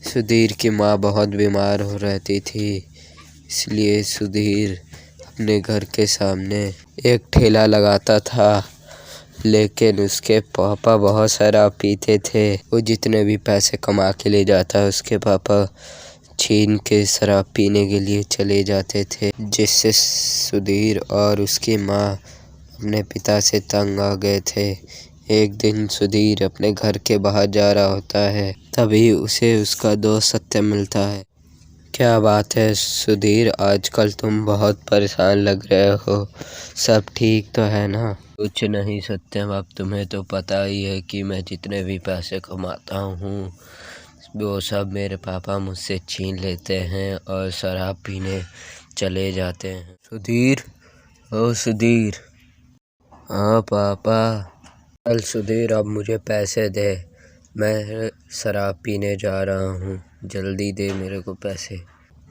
सुधीर की माँ बहुत बीमार हो रहती थी, इसलिए सुधीर अपने घर के सामने एक ठेला लगाता था। लेकिन उसके पापा बहुत शराब पीते थे। वो जितने भी पैसे कमा के ले जाता उसके पापा छीन के शराब पीने के लिए चले जाते थे, जिससे सुधीर और उसकी माँ अपने पिता से तंग आ गए थे। एक दिन सुधीर अपने घर के बाहर जा रहा होता है, तभी उसे उसका दोस्त सत्य मिलता है। क्या बात है सुधीर, आजकल तुम बहुत परेशान लग रहे हो, सब ठीक तो है ना? कुछ नहीं सत्यम, अब तुम्हें तो पता ही है कि मैं जितने भी पैसे कमाता हूँ वो सब मेरे पापा मुझसे छीन लेते हैं और शराब पीने चले जाते हैं। सुधीर, ओ सुधीर। हाँ पापा। चल सुधीर, अब मुझे पैसे दे, मैं शराब पीने जा रहा हूँ, जल्दी दे मेरे को पैसे।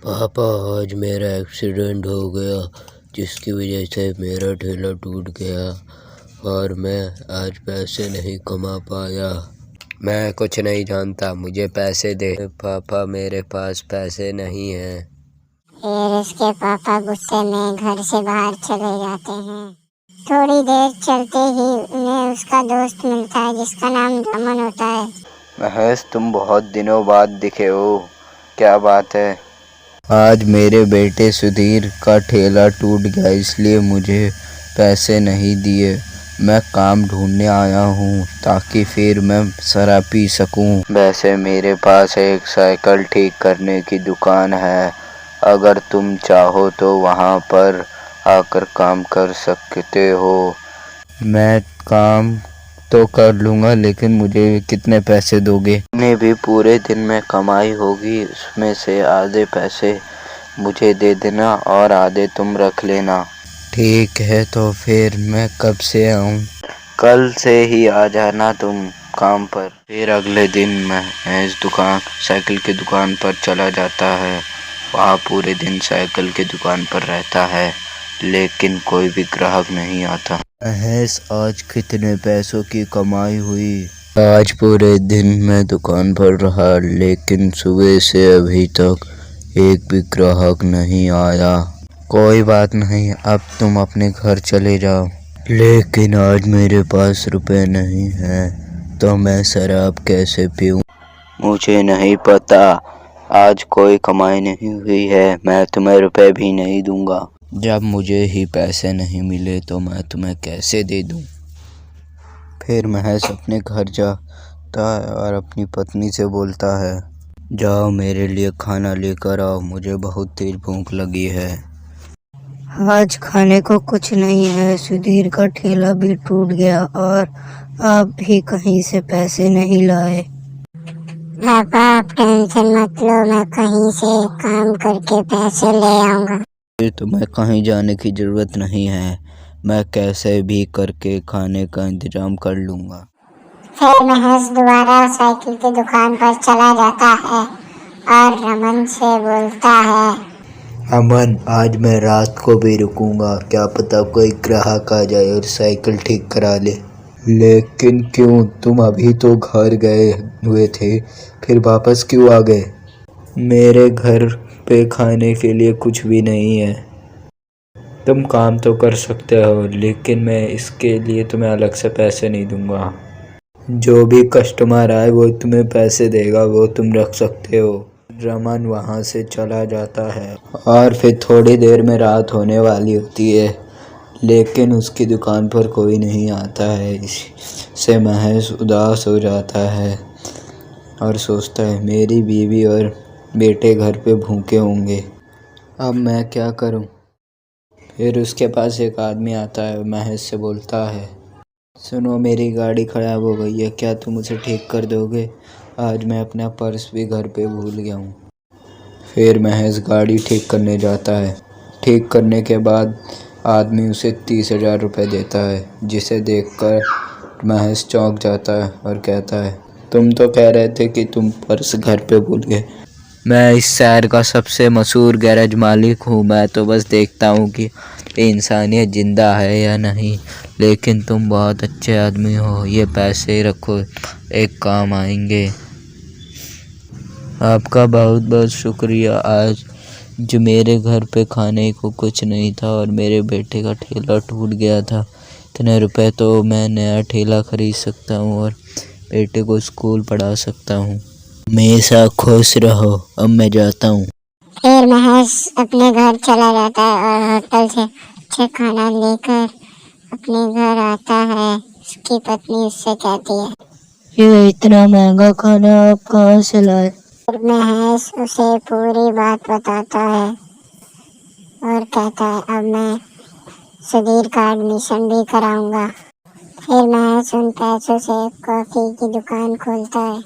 पापा, आज मेरा एक्सीडेंट हो गया जिसकी वजह से मेरा ठेला टूट गया और मैं आज पैसे नहीं कमा पाया। मैं कुछ नहीं जानता, मुझे पैसे दे। पापा, मेरे पास पैसे नहीं हैं। फिर इसके पापा गुस्से में घर से बाहर चले जाते हैं। थोड़ी देर चलते ही उन्हें उसका दोस्त मिलता है जिसका नाम रमन होता है। महेश, तुम बहुत दिनों बाद दिखे हो, क्या बात है? आज मेरे बेटे सुधीर का ठेला टूट गया, इसलिए मुझे पैसे नहीं दिए। मैं काम ढूंढने आया हूँ ताकि फिर मैं शराब पी सकूँ। वैसे मेरे पास एक साइकिल ठीक करने की दुकान है, अगर तुम चाहो तो वहाँ पर आकर काम कर सकते हो। मैं काम तो कर लूँगा, लेकिन मुझे कितने पैसे दोगे? जितने भी पूरे दिन में कमाई होगी उसमें से आधे पैसे मुझे दे देना और आधे तुम रख लेना। ठीक है, तो फिर मैं कब से आऊँ? कल से ही आ जाना तुम काम पर। फिर अगले दिन मैं इस साइकिल की दुकान पर चला जाता है। वहाँ पूरे दिन साइकिल की दुकान पर रहता है, लेकिन कोई भी ग्राहक नहीं आता। महेश, आज कितने पैसों की कमाई हुई? आज पूरे दिन मैं दुकान पर रहा, लेकिन सुबह से अभी तक एक भी ग्राहक नहीं आया। कोई बात नहीं, अब तुम अपने घर चले जाओ। लेकिन आज मेरे पास रुपए नहीं हैं, तो मैं शराब कैसे पीऊँ? मुझे नहीं पता, आज कोई कमाई नहीं हुई है, मैं तुम्हें रुपए भी नहीं दूंगा। जब मुझे ही पैसे नहीं मिले तो मैं तुम्हें कैसे दे दूं? फिर महेश अपने घर जाता है और अपनी पत्नी से बोलता है, जाओ मेरे लिए खाना लेकर आओ, मुझे बहुत तेज भूख लगी है। आज खाने को कुछ नहीं है, सुधीर का ठेला भी टूट गया और आप भी कहीं से पैसे नहीं लाए। पापा, आप टेंशन मत लो, मैं कहीं से काम करके पैसे ले आऊंगा। फिर तुम्हें कहीं जाने की जरूरत नहीं है, मैं कैसे भी करके खाने का इंतजाम कर लूँगा। फिर महेश दोबारा साइकिल की दुकान पर चला जाता है और रमन से बोलता है, अमन, आज मैं रात को भी रुकूंगा, क्या पता कोई ग्राहक आ जाए और साइकिल ठीक करा ले। लेकिन क्यों, तुम अभी तो घर गए हुए थे, फिर वापस क्यों आ गए? मेरे घर पे खाने के लिए कुछ भी नहीं है। तुम काम तो कर सकते हो, लेकिन मैं इसके लिए तुम्हें अलग से पैसे नहीं दूंगा। जो भी कस्टमर आए वो तुम्हें पैसे देगा, वो तुम रख सकते हो। रमन वहाँ से चला जाता है और फिर थोड़ी देर में रात होने वाली होती है, लेकिन उसकी दुकान पर कोई नहीं आता है। इससे महेश उदास हो जाता है और सोचता है, मेरी बीवी और बेटे घर पे भूखे होंगे, अब मैं क्या करूं? फिर उसके पास एक आदमी आता है, महेश से बोलता है, सुनो, मेरी गाड़ी ख़राब हो गई है, क्या तुम उसे ठीक कर दोगे? आज मैं अपना पर्स भी घर पे भूल गया हूँ। फिर महेश गाड़ी ठीक करने जाता है। ठीक करने के बाद आदमी उसे 30,000 रुपये देता है, जिसे देखकर महेश चौंक जाता है और कहता है, तुम तो कह रहे थे कि तुम पर्स घर पे भूल गए। मैं इस शहर का सबसे मशहूर गैरेज मालिक हूँ, मैं तो बस देखता हूँ कि इंसानियत ज़िंदा है या नहीं। लेकिन तुम बहुत अच्छे आदमी हो, ये पैसे रखो, एक काम आएंगे। आपका बहुत बहुत शुक्रिया। आज जो मेरे घर पे खाने को कुछ नहीं था और मेरे बेटे का ठेला टूट गया था, इतने रुपए तो मैं नया ठेला खरीद सकता हूँ और बेटे को स्कूल पढ़ा सकता हूँ। हमेशा खुश रहो। अब मैं जाता हूँ। फिर महेश अपने घर चला जाता है और होटल से अच्छा खाना लेकर अपने घर आता है। उसकी पत्नी उससे कहती है, ये इतना महंगा खाना आप कहाँ से लाए? फिर महेश उसे पूरी बात बताता है और कहता है, अब मैं सुधीर का एडमिशन भी कराऊंगा। फिर महेश उन पैसों से कॉफ़ी की दुकान खोलता है।